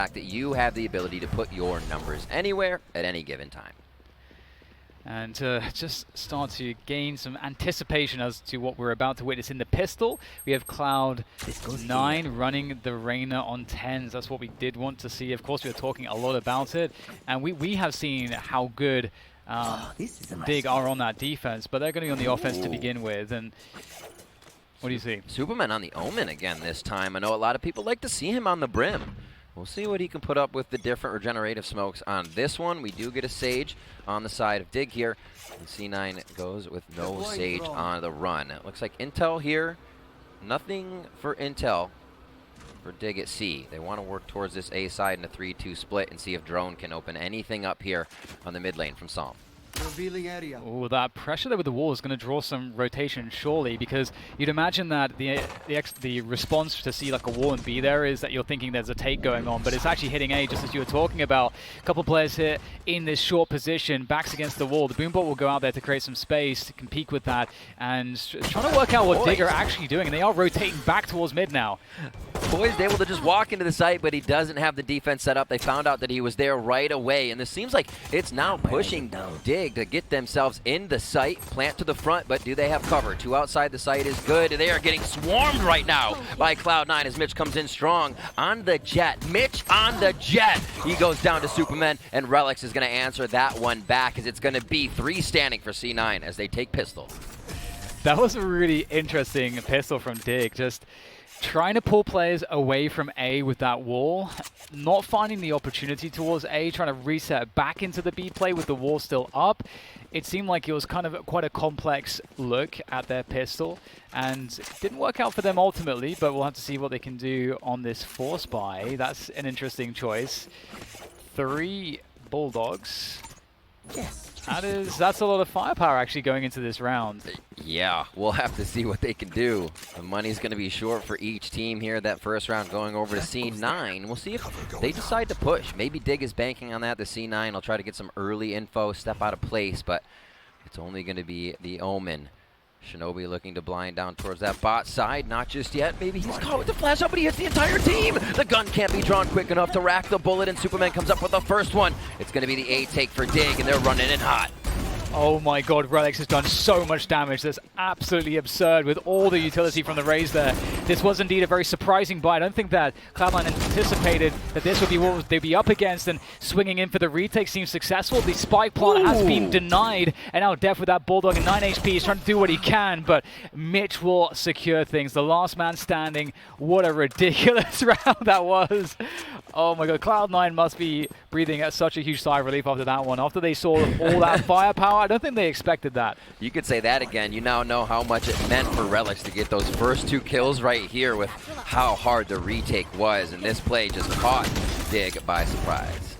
fact that you have the ability to put your numbers anywhere at any given time. And just start to gain some anticipation as to what we're about to witness in the pistol. We have Cloud9 running the Reyna on 10s. That's what we did want to see. Of course, we were talking a lot about it. And we have seen how good Dig are on that defense, but they're going to be on the offense to begin with. And what do you see? Superman on the Omen again this time. I know a lot of people like to see him on the Brim. We'll see what he can put up with the different regenerative smokes on this one. We do get a Sage on the side of Dig here. And C9 goes with no Sage on the run. It looks like Intel here. Nothing for Intel for Dig at C. They want to work towards this A side in a 3-2 split and see if Drone can open anything up here on the mid lane from Psalm. Revealing area. Oh, that pressure there with the wall is going to draw some rotation, surely, because you'd imagine that the response to see like a wall and B there is that you're thinking there's a take going on, but it's actually hitting A, just as you were talking about. A couple players here in this short position, backs against the wall. The Boombot will go out there to create some space to compete with that, and trying to work out what Dig are actually doing, and they are rotating back towards mid now. Boy's able to just walk into the site, but he doesn't have the defense set up. They found out that he was there right away, and this seems like it's now pushing Dig to get themselves in the site, plant to the front, but do they have cover? Two outside the site is good. They are getting swarmed right now by Cloud9 as Mitch comes in strong on the Jet. Mitch on the Jet. He goes down to Superman, and Relics is going to answer that one back as it's going to be 3 standing for C9 as they take pistol. That was a really interesting pistol from Dig. Just trying to pull players away from A with that wall, not finding the opportunity towards A, trying to reset back into the B play with the wall still up. It seemed like it was kind of quite a complex look at their pistol, and it didn't work out for them ultimately, but we'll have to see what they can do on this force buy. That's an interesting choice. 3 Bulldogs. Yes. That's a lot of firepower actually going into this round. Yeah, we'll have to see what they can do. The money's going to be short for each team here. That first round going over to C9. We'll see if they decide to push. Maybe Dig is banking on that. The C9 will try to get some early info, step out of place, but it's only going to be the Omen. Shinobi looking to blind down towards that bot side. Not just yet. Maybe he's caught with the flash up, but he hits the entire team. The gun can't be drawn quick enough to rack the bullet, and Superman comes up with the first one. It's going to be the A take for Dig, and they're running in hot. Oh my god, Relics has done so much damage. That's absolutely absurd with all the utility from the Raze there. This was indeed a very surprising buy. I don't think that Cloud9 anticipated that this would be what they'd be up against, and swinging in for the retake seems successful. The spike plant has been denied, and now Def with that Bulldog and 9 HP is trying to do what he can, but Mitch will secure things. The last man standing. What a ridiculous round that was. Oh my god, Cloud9 must be breathing such a huge sigh of relief after that one. After they saw all that firepower, I don't think they expected that. You could say that again. You now know how much it meant for Relics to get those first 2 kills right here with how hard the retake was. And this play just caught Dig by surprise.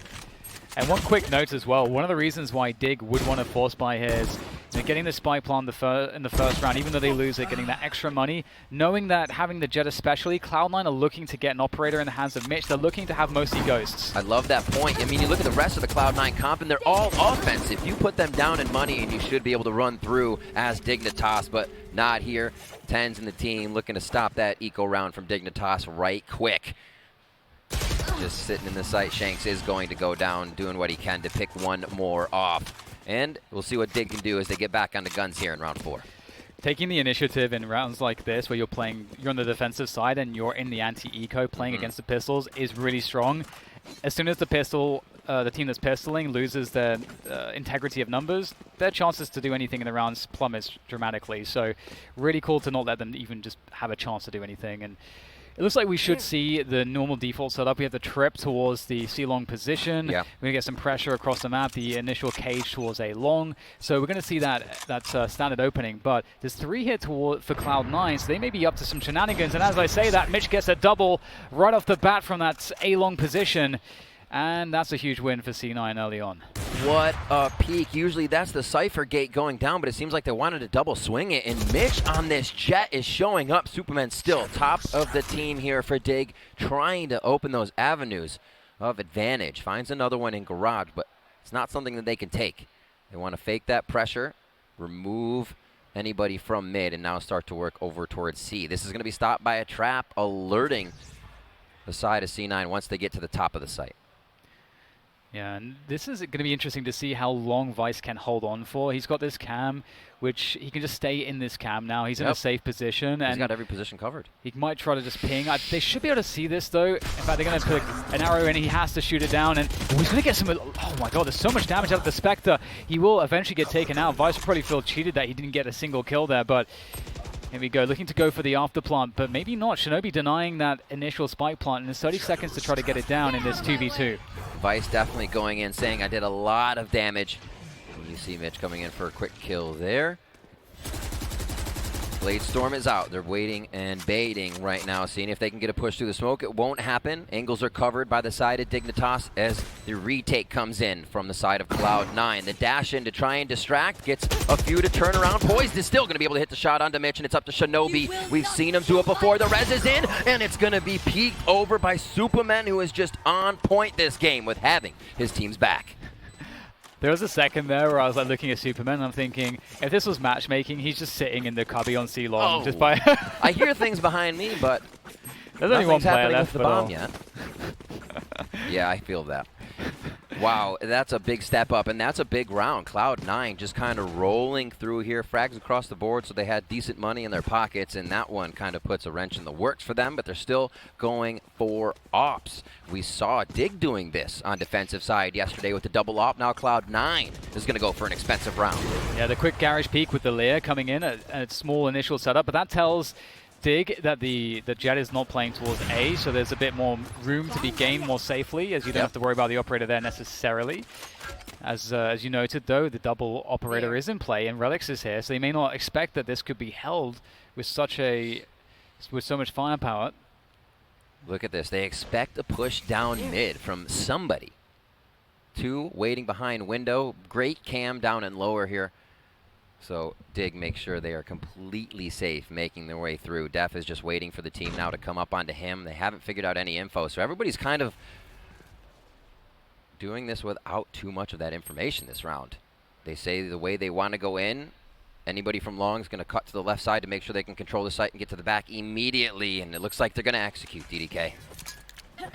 And one quick note as well, one of the reasons why Dig would want to force buy here is getting the spy plant in the first round, even though they lose it, getting that extra money, knowing that having the Jet especially, Cloud9 are looking to get an operator in the hands of Mitch. They're looking to have mostly ghosts. I love that point. I mean, you look at the rest of the Cloud9 comp, and they're all offensive. You put them down in money, and you should be able to run through as Dignitas, but not here. 10s in the team looking to stop that eco round from Dignitas right quick. Just sitting in the site, Shanks is going to go down, doing what he can to pick one more off. And we'll see what Dig can do as they get back on the guns here in round 4. Taking the initiative in rounds like this, where you're on the defensive side and you're in the anti-eco playing against the pistols, is really strong. As soon as the team that's pistoling loses their integrity of numbers, their chances to do anything in the rounds plummets dramatically. So really cool to not let them even just have a chance to do anything. And it looks like we should see the normal default setup. We have the trip towards the C-long position. Yeah. We're going to get some pressure across the map, the initial cage towards A long. So we're going to see that standard opening. But there's 3 here for Cloud9, so they may be up to some shenanigans. And as I say that, Mitch gets a double right off the bat from that A long position. And that's a huge win for C9 early on. What a peak. Usually that's the Cypher gate going down, but it seems like they wanted to double swing it. And Mitch on this Jet is showing up. Superman still top of the team here for Dig, trying to open those avenues of advantage. Finds another one in garage, but it's not something that they can take. They want to fake that pressure, remove anybody from mid, and now start to work over towards C. This is going to be stopped by a trap, alerting the side of C9 once they get to the top of the site. Yeah, and this is going to be interesting to see how long Vice can hold on for. He's got this cam, which he can just stay in this cam now. He's in a safe position. He's got every position covered. He might try to just ping. They should be able to see this, though. In fact, they're going to put an arrow in. He has to shoot it down. And he's going to get some... Oh, my God. There's so much damage out of the Spectre. He will eventually get taken out. Vice will probably feel cheated that he didn't get a single kill there. But here we go. Looking to go for the after plant. But maybe not. Shinobi denying that initial spike plant. And there's 30 seconds to try to get it down in this 2v2. Vice definitely going in, saying I did a lot of damage. And you see Mitch coming in for a quick kill there. Blade Storm is out. They're waiting and baiting right now, seeing if they can get a push through the smoke. It won't happen. Angles are covered by the side of Dignitas as the retake comes in from the side of Cloud9. The dash in to try and distract, gets a few to turn around. Poised is still going to be able to hit the shot onto Mitch, and it's up to Shinobi. We've seen him do it before. The res is in, and it's going to be peeked over by Superman, who is just on point this game with having his team's back. There was a second there where I was like looking at Superman and I'm thinking, if this was matchmaking, he's just sitting in the cubby on C-Long just by... I hear things behind me, but there's only one player left with the bomb yet. Yeah, I feel that. Wow, that's a big step up, and that's a big round. Cloud9 just kind of rolling through here, frags across the board, so they had decent money in their pockets, and that one kind of puts a wrench in the works for them, but they're still going for ops. We saw Dig doing this on defensive side yesterday with the double op. Now Cloud9 is going to go for an expensive round. Yeah, the quick garage peek with the Lear coming in at a small initial setup, but that tells Dig that the Jet is not playing towards A, so there's a bit more room to be gained more safely, as you don't have to worry about the operator there necessarily. As you noted, though, the double operator is in play, and Relics is here, so they may not expect that this could be held with so much firepower. Look at this. They expect a push down mid from somebody. Two waiting behind window. Great cam down and lower here. So Dig makes sure they are completely safe making their way through. Def is just waiting for the team now to come up onto him. They haven't figured out any info, so everybody's kind of doing this without too much of that information this round. They say the way they want to go in, anybody from long is going to cut to the left side to make sure they can control the site and get to the back immediately, and it looks like they're going to execute DDK.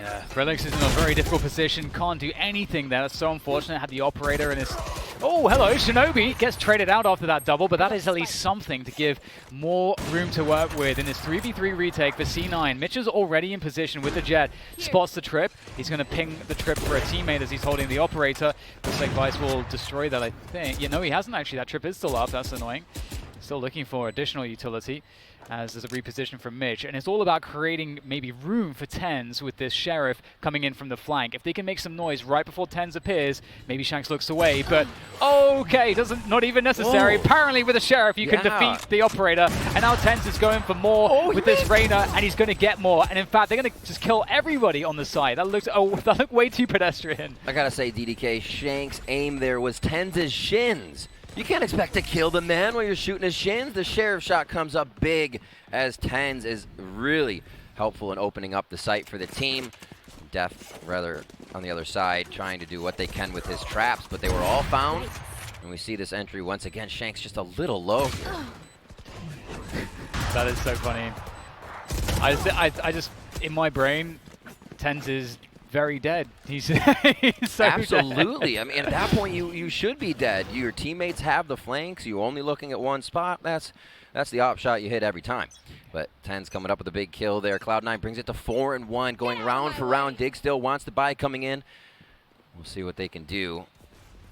Yeah, Relics is in a very difficult position, can't do anything there. That's so unfortunate. Had the operator in his... Oh, hello, Shinobi gets traded out after that double, but that is at least something to give more room to work with in this 3v3 retake for C9. Mitch is already in position with the Jet, spots the trip. He's going to ping the trip for a teammate as he's holding the operator. Looks like Vice will destroy that, I think. You know, he hasn't actually. That trip is still up. That's annoying. Still looking for additional utility as there's a reposition from Mitch. And it's all about creating maybe room for Tens with this Sheriff coming in from the flank. If they can make some noise right before Tens appears, maybe Shanks looks away, but okay, not even necessary. Whoa. Apparently with a Sheriff you can defeat the operator, and now Tens is going for more with this Reyna, and he's going to get more. And in fact, they're going to just kill everybody on the side. That looked way too pedestrian. I gotta say, DDK, Shanks' aim there was Tens' shins. You can't expect to kill the man while you're shooting his shins. The Sheriff shot comes up big as Tens is really helpful in opening up the site for the team. Def, rather, on the other side, trying to do what they can with his traps, but they were all found. And we see this entry once again. Shanks just a little low here. That is so funny. I just, in my brain, Tens is very dead. He's so absolutely dead. I mean, at that point you should be dead. Your teammates have the flanks. You're only looking at one spot. That's the op shot you hit every time. But Tens coming up with a big kill there. Cloud9 brings it to 4-1, going round for round. Dig still wants the buy coming in. We'll see what they can do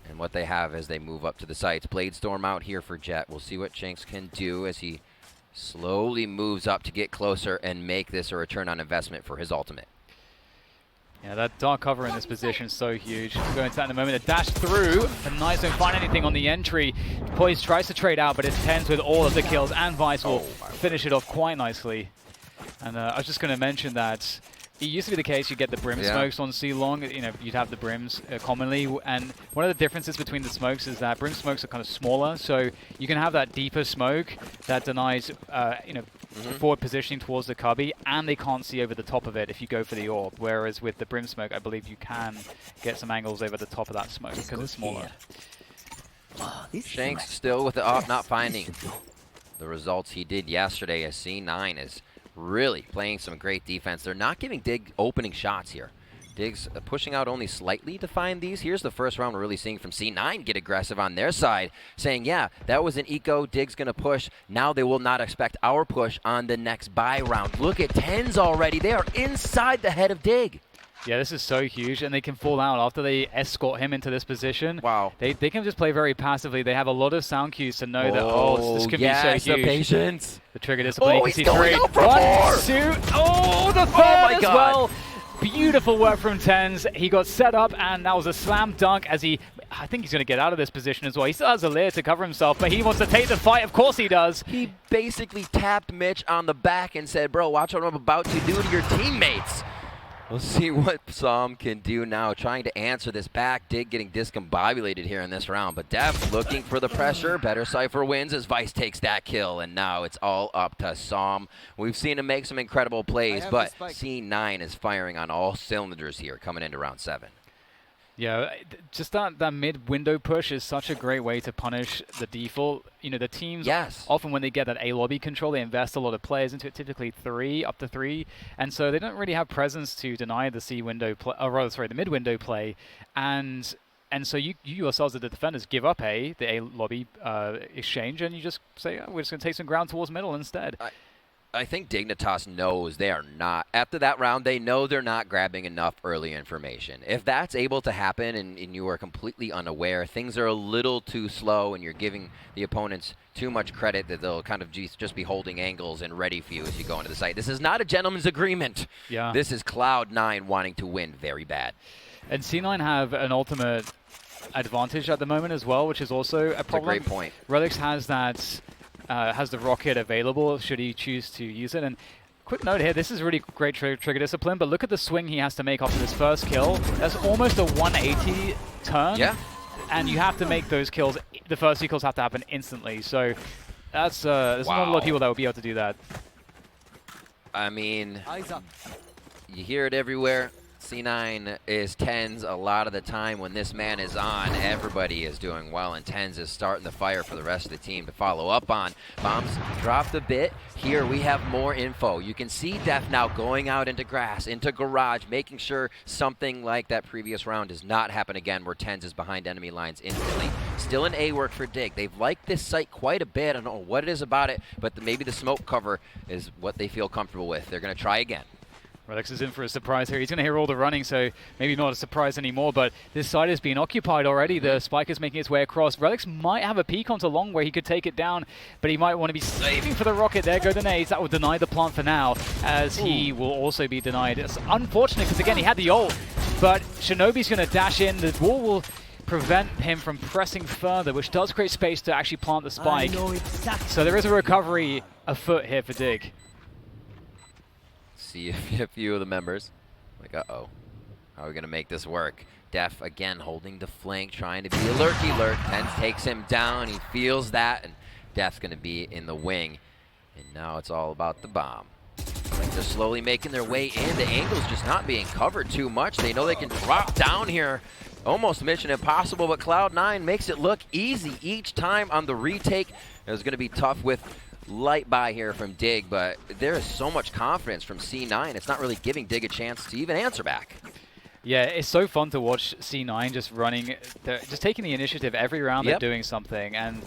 and what they have as they move up to the sites. Blade Storm out here for Jet. We'll see what Shanks can do as he slowly moves up to get closer and make this a return on investment for his ultimate. Yeah, that dark cover in this position is so huge. We'll go into that in a moment. A dash through, and Nice don't find anything on the entry. Poise tries to trade out, but it's Tens with all of the kills, and Vice will finish it off quite nicely. And I was just going to mention that it used to be the case you get the brim smokes on C-Long. You know, you'd have the brims commonly, and one of the differences between the smokes is that brim smokes are kind of smaller, so you can have that deeper smoke that denies, forward positioning towards the cubby, and they can't see over the top of it if you go for the orb. Whereas with the brim smoke, I believe you can get some angles over the top of that smoke because it's smaller. Shanks still with the op, not finding the results he did yesterday as C9 is really playing some great defense. They're not giving Dig opening shots here. Dig's pushing out only slightly to find these. Here's the first round we're really seeing from C9 get aggressive on their side, saying, yeah, that was an eco. Dig's going to push. Now they will not expect our push on the next buy round. Look at Tens already. They are inside the head of Dig. Yeah, this is so huge, and they can fall out after they escort him into this position. Wow. They can just play very passively. They have a lot of sound cues to know that, this could be so huge. The patience. The trigger discipline, you can he's see going 3. out for 1, 4. 2, oh, the third my as God. well. Beautiful work from Tens. He got set up, and that was a slam dunk as I think he's going to get out of this position as well. He still has a layer to cover himself, but he wants to take the fight. Of course he does. He basically tapped Mitch on the back and said, bro, watch what I'm about to do to your teammates. We'll see what Psalm can do now, trying to answer this back. Dig getting discombobulated here in this round, but Def looking for the pressure. Better Cypher wins as Vice takes that kill, and now it's all up to Psalm. We've seen him make some incredible plays, but C9 is firing on all cylinders here coming into round 7. Yeah, just that mid-window push is such a great way to punish the default. You know, the teams, often when they get that A-lobby control, they invest a lot of players into it, typically up to 3. And so they don't really have presence to deny the C-window play, or rather, sorry, the mid-window play. And so you yourselves, as the defenders, give up the A-lobby exchange, and you just say, oh, we're just going to take some ground towards middle instead. I think Dignitas knows they are not, after that round, they know they're not grabbing enough early information. If that's able to happen and you are completely unaware, things are a little too slow and you're giving the opponents too much credit that they'll kind of just be holding angles and ready for you as you go into the site. This is not a gentleman's agreement. Yeah. This is Cloud9 wanting to win very bad. And C9 have an ultimate advantage at the moment as well, which is also a problem. That's a great point. Relix has that... has the rocket available should he choose to use it. And quick note here, this is really great trigger discipline, but look at the swing he has to make after this first kill. That's almost a 180 turn. Yeah. And you have to make those kills, the first 2 kills have to happen instantly. So that's there's not a lot of people that will be able to do that. I mean, you hear it everywhere. C9 is Tens a lot of the time. When this man is on, everybody is doing well, and Tens is starting the fire for the rest of the team to follow up on. Bombs dropped a bit. Here we have more info. You can see Def now going out into grass, into garage, making sure something like that previous round does not happen again where Tens is behind enemy lines instantly. Still an A work for Dig. They've liked this site quite a bit. I don't know what it is about it, but maybe the smoke cover is what they feel comfortable with. They're going to try again. Relix is in for a surprise here. He's going to hear all the running, so maybe not a surprise anymore, but this side is being occupied already. The spike is making its way across. Relix might have a peek onto long where he could take it down, but he might want to be saving for the rocket. There go the nades. That will deny the plant for now, as he will also be denied. It's unfortunate, because again, he had the ult, but Shinobi's going to dash in. The wall will prevent him from pressing further, which does create space to actually plant the spike. So there is a recovery afoot here for Dig. See a few of the members. Like, uh-oh. How are we going to make this work? Def, again, holding the flank, trying to be alert. Tens takes him down. He feels that, and Def's going to be in the wing. And now it's all about the bomb. Like they're slowly making their way in. The angle's just not being covered too much. They know they can drop down here. Almost mission impossible, but Cloud9 makes it look easy each time on the retake. It was going to be tough with light buy here from Dig, but there is so much confidence from C9. It's not really giving Dig a chance to even answer back. Yeah, it's so fun to watch C9 just running, just taking the initiative every round. They're doing something, and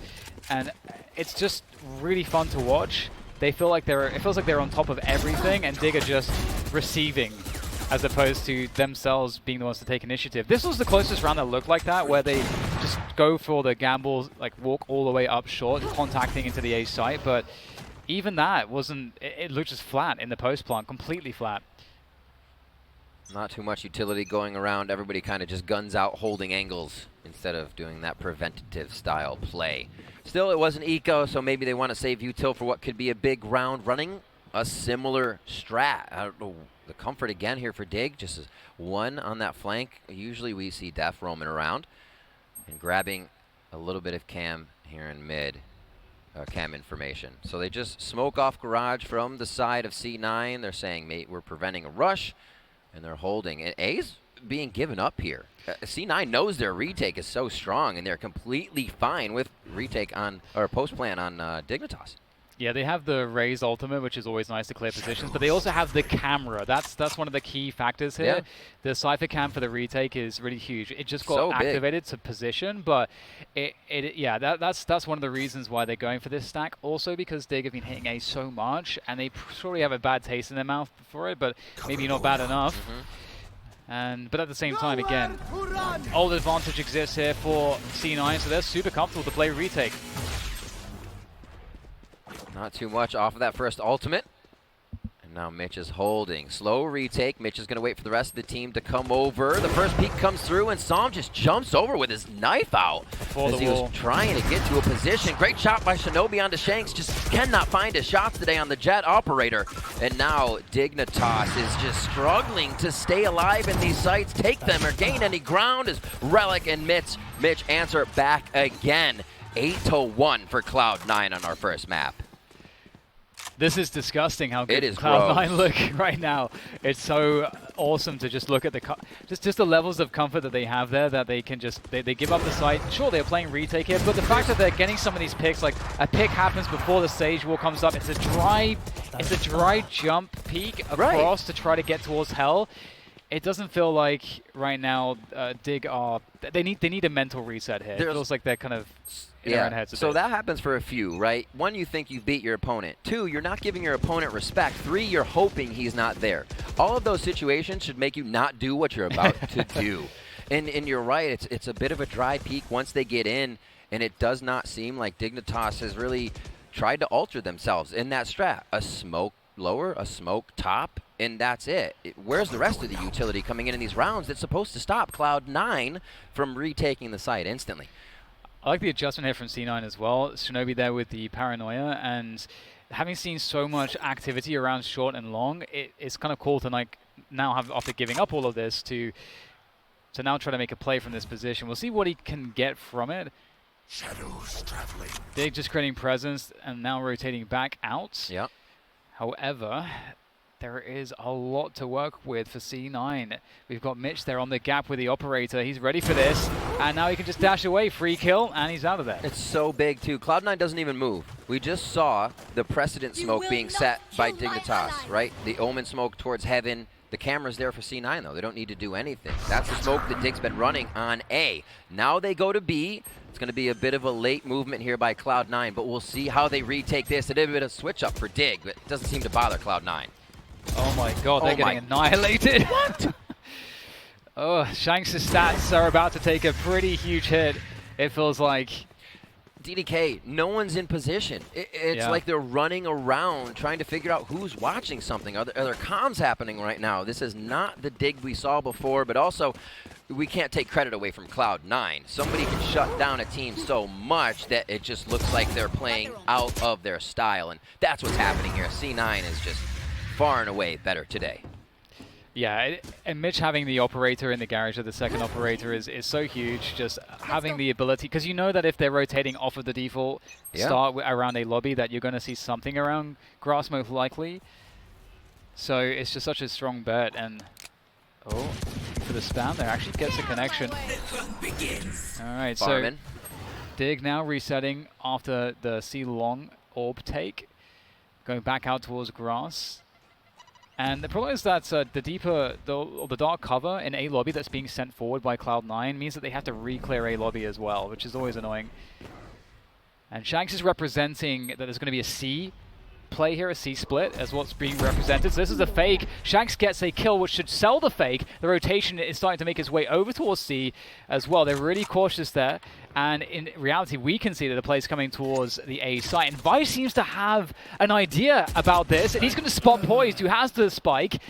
it's just really fun to watch. They feel like it feels like they're on top of everything, and Dig are just receiving, as opposed to themselves being the ones to take initiative. This was the closest round that looked like that, where they just go for the gamble, like walk all the way up short, contacting into the A site, but even that wasn't, it looked just flat in the post plant, completely flat. Not too much utility going around. Everybody kind of just guns out, holding angles instead of doing that preventative style play. Still, it was an eco, so maybe they want to save util for what could be a big round, running a similar strat. I don't know. The comfort again here for Dig, just as one on that flank. Usually we see Def roaming around and grabbing a little bit of cam here in mid, cam information. So they just smoke off garage from the side of C9. They're saying, mate, we're preventing a rush, and they're holding. And A's being given up here. C9 knows their retake is so strong, and they're completely fine with retake on, or post plan on Dignitas. Yeah, they have the Raze ultimate, which is always nice to clear positions, but they also have the camera. That's one of the key factors here. Yeah. The Cypher cam for the retake is really huge. It just got So big. activated to position, but that's one of the reasons why they're going for this stack. Also because Dig have been hitting A so much, and they probably have a bad taste in their mouth for it, but maybe not bad enough. But at the same time, again, all the advantage exists here for C9, so they're super comfortable to play retake. Not too much off of that first ultimate. And now Mitch is holding. Slow retake. Mitch is going to wait for the rest of the team to come over. The first peek comes through, and Som just jumps over with his knife out as he was trying to get to a position. Great shot by Shinobi onto Shanks. Just cannot find his shots today on the Jet operator. And now Dignitas is just struggling to stay alive in these sites, take them or gain any ground as Relic and Mitch answer back again. 8-1 for Cloud9 on our first map. This is disgusting how good It is Cloud9 look right now. It's so awesome to just look at the just the levels of comfort that they have there, that they can just they give up the site. Sure, they're playing retake here, but the fact that they're getting some of these picks, like a pick happens before the stage wall comes up. It's a dry jump peek across to try to get towards Hell. It doesn't feel like right now Dig are they need a mental reset here. It feels like they're kind of in their own heads a bit. So that happens for a few, right? One, you think you've beat your opponent. Two, you're not giving your opponent respect. Three, you're hoping he's not there. All of those situations should make you not do what you're about to do. And you're right, it's a bit of a dry peak once they get in, and it does not seem like Dignitas has really tried to alter themselves in that strat. A smoke lower, a smoke top, and that's it. Where's the rest of the utility coming in these rounds that's supposed to stop Cloud9 from retaking the site instantly? I like the adjustment here from C9 as well. Shinobi there with the paranoia, and having seen so much activity around short and long, it's kind of cool to like now have, after giving up all of this, to now try to make a play from this position. We'll see what he can get from it. Shadows traveling. Dig just creating presence and now rotating back out. Yep. However, there is a lot to work with for C9. We've got Mitch there on the gap with the operator. He's ready for this, and now he can just dash away. Free kill, and he's out of there. It's so big, too. Cloud9 doesn't even move. We just saw the precedent smoke being set by Dignitas, right? The Omen smoke towards Heaven. The camera's there for C9, though. They don't need to do anything. That's the smoke that Dig's been running on A. Now they go to B. It's going to be a bit of a late movement here by Cloud9, but we'll see how they retake this. A little bit of switch up for Dig, but it doesn't seem to bother Cloud9. Oh my god, they're getting annihilated. What? Oh, Shanks' stats are about to take a pretty huge hit, it feels like. DDK, no one's in position. It's like they're running around trying to figure out who's watching something. Are there comms happening right now? This is not the Dig we saw before, but also we can't take credit away from Cloud9. Somebody can shut down a team so much that it just looks like they're playing out of their style, and that's what's happening here. C9 is just far and away better today. Yeah, and Mitch having the operator in the garage of the second operator is so huge. Just having the ability, because you know that if they're rotating off of the default start around a lobby, that you're going to see something around grass most likely. So it's just such a strong bet. And for the spam there, actually gets a connection. All right, so Dig now resetting after the C long orb take, going back out towards grass. And the problem is that the dark cover in A lobby that's being sent forward by Cloud9 means that they have to re-clear A lobby as well, which is always annoying. And Shanks is representing that there's going to be a C play here, a C split, as what's being represented. So this is a fake. Shanks gets a kill, which should sell the fake. The rotation is starting to make its way over towards C as well. They're really cautious there. And in reality, we can see that the play is coming towards the A site. And Vice seems to have an idea about this. And he's going to spot Poised, who has the spike.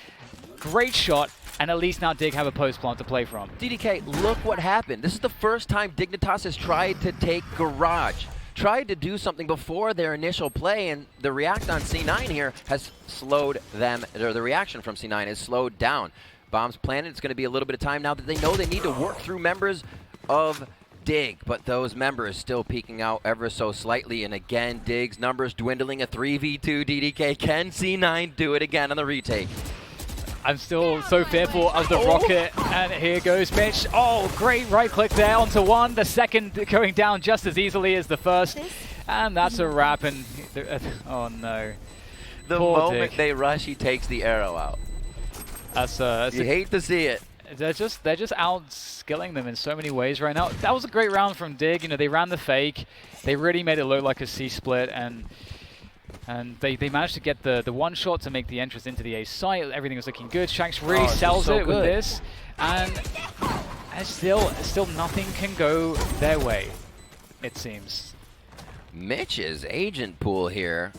Great shot. And at least now Dig have a post plant to play from. DDK, look what happened. This is the first time Dignitas has tried to take Garage. Tried to do something before their initial play, and the react on C9 here has slowed them, or the reaction from C9 has slowed down. Bombs planted. It's going to be a little bit of time now that they know they need to work through members of Dig, but those members still peeking out ever so slightly, and again, Dig's numbers dwindling. A 3v2 DDK. Can C9 do it again on the retake? I'm still so fearful of the rocket, and here goes Mitch. Oh, great right click there onto one. The second going down just as easily as the first. And that's a wrap. And oh no. The Poor moment Dig. they rush, he takes the arrow out. That's You hate to see it. they're just out-skilling them in so many ways right now. That was a great round from Dig. You know, they ran the fake. They really made it look like a C split, and they managed to get the one shot to make the entrance into the A site. Everything was looking good. Shanks really sells so it with good. this, and still nothing can go their way, it seems. Mitch's agent pool here.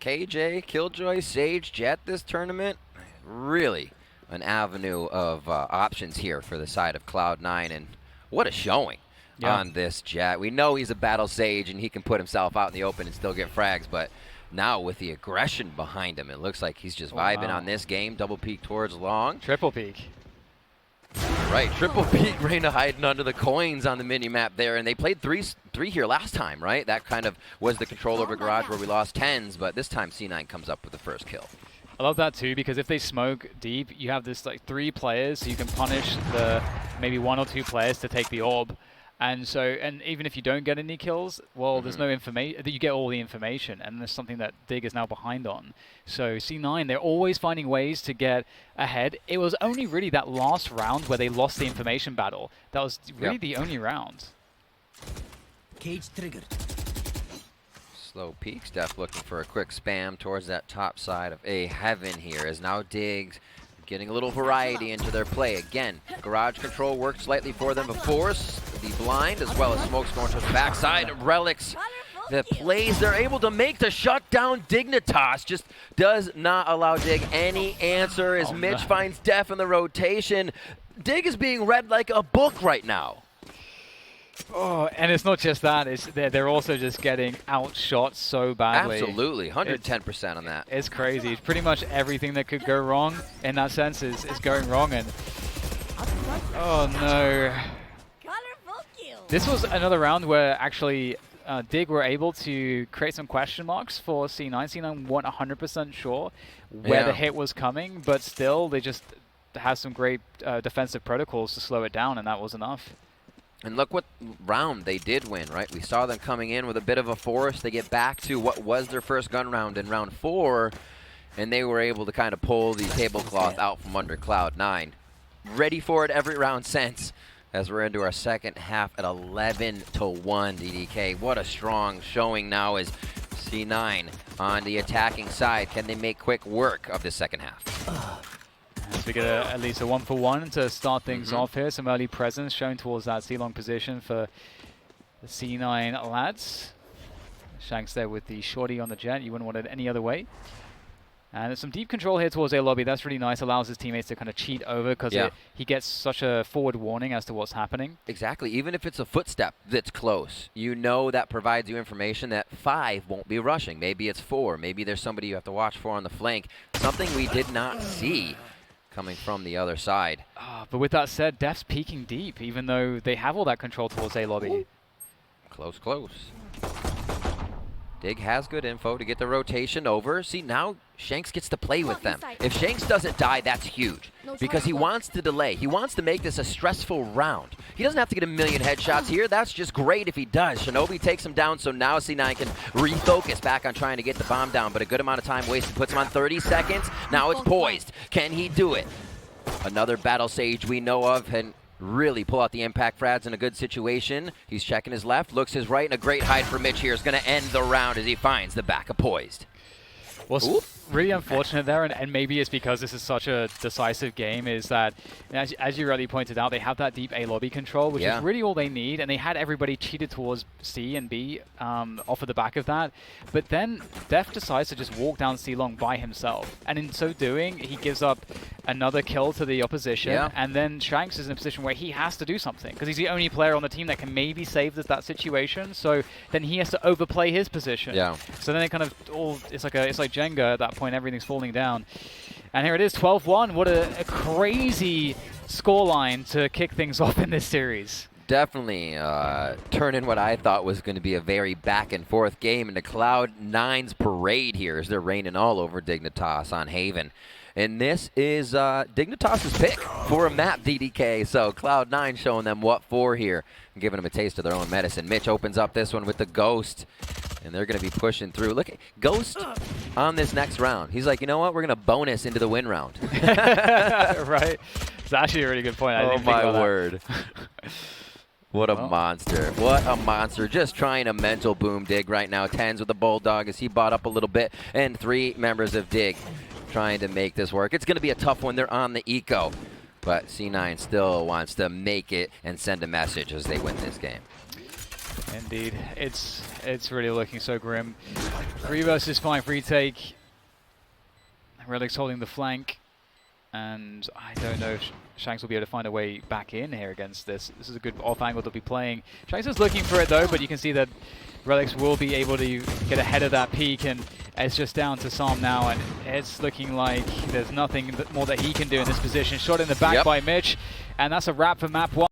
KJ, Killjoy, Sage, Jet this tournament. Really an avenue of options here for the side of Cloud9, and what a showing on this Jet. We know he's a battle Sage and he can put himself out in the open and still get frags, but now with the aggression behind him, it looks like he's just vibing on this game. Double peek towards long. Triple peek. Right, triple peek. Reyna hiding under the coins on the mini-map there, and they played three here last time, right? That kind of was the control over Garage where we lost 10s, but this time C9 comes up with the first kill. I love that too, because if they smoke deep, you have this like 3 players, so you can punish the maybe 1 or 2 players to take the orb. And so, and even if you don't get any kills, well, there's no information. You get all the information, and there's something that Dig is now behind on. So C9, they're always finding ways to get ahead. It was only really that last round where they lost the information battle. That was really the only round. Cage triggered. Slow peek. Steph looking for a quick spam towards that top side of A Heaven here, as now Diggs getting a little variety into their play. Again, Garage control worked slightly for them before. The blind, as well as smokes going to the backside. Relics, the plays they're able to make to shut down Dignitas just does not allow Dig any answer as Mitch finds Def in the rotation. Dig is being read like a book right now. Oh, and it's not just that. It's they're also just getting outshot so badly. Absolutely, 110% on that. It's crazy. Pretty much everything that could go wrong in that sense is going wrong. And oh no. This was another round where actually Dig were able to create some question marks for C9. C9 weren't 100% sure where the hit was coming, but still they just have some great defensive protocols to slow it down, and that was enough. And look what round they did win, right? We saw them coming in with a bit of a force. They get back to what was their first gun round in round 4, and they were able to kind of pull the tablecloth out from under Cloud9. Ready for it every round since, as we're into our second half at 11-1, DDK. What a strong showing now is C9 on the attacking side. Can they make quick work of the second half? So we get at least a 1-for-1 to start things off here. Some early presence shown towards that C-long position for the C9 lads. Shanks there with the shorty on the Jet. You wouldn't want it any other way. And there's some deep control here towards A lobby. That's really nice. Allows his teammates to kind of cheat over because he gets such a forward warning as to what's happening. Exactly. Even if it's a footstep that's close, you know that provides you information that 5 won't be rushing. Maybe it's 4. Maybe there's somebody you have to watch for on the flank. Something we did not see coming from the other side. But with that said, Def's peeking deep, even though they have all that control towards A lobby. Ooh. Close, close. Dig has good info to get the rotation over. See, now Shanks gets to play with them. If Shanks doesn't die, that's huge, because he wants to delay. He wants to make this a stressful round. He doesn't have to get a million headshots here. That's just great if he does. Shinobi takes him down, so now C9 can refocus back on trying to get the bomb down, but a good amount of time wasted puts him on 30 seconds. Now it's poised. Can he do it? Another battle Sage we know of, and really pull out the impact frags in a good situation. He's checking his left, looks his right, and a great hide for Mitch here is going to end the round as he finds the back of poised. What's really unfortunate there, and maybe it's because this is such a decisive game, is that, as you rightly pointed out, they have that deep A lobby control, which is really all they need, and they had everybody cheated towards C and B off of the back of that. But then Def decides to just walk down C long by himself, and in so doing, he gives up another kill to the opposition, and then Shanks is in a position where he has to do something, because he's the only player on the team that can maybe save that situation, so then he has to overplay his position. So then it kind of all, it's like Jenga at that point, everything's falling down. And here it is, 12-1. What a crazy scoreline to kick things off in this series. Definitely turning what I thought was going to be a very back-and-forth game into Cloud9's parade here as they're raining all over Dignitas on Haven. And this is Dignitas' pick for a map, DDK. So Cloud9 showing them what for here and giving them a taste of their own medicine. Mitch opens up this one with the Ghost. And they're going to be pushing through. Look at Ghost on this next round. He's like, you know what? We're going to bonus into the win round. Right? It's actually a really good point. I didn't think about my word. What a monster. What a monster. Just trying a mental boom Dig right now. Tens with the Bulldog as he bought up a little bit. And 3 members of Dig trying to make this work. It's going to be a tough one. They're on the eco. But C9 still wants to make it and send a message as they win this game. Indeed. It's really looking so grim. 3 versus 5 retake. Relic's holding the flank. And I don't know if Shanks will be able to find a way back in here against this. This is a good off angle to be playing. Shanks is looking for it though, but you can see that Relics will be able to get ahead of that peak, and it's just down to Sam now, and it's looking like there's nothing more that he can do in this position. Shot in the back by Mitch, and that's a wrap for Map 1.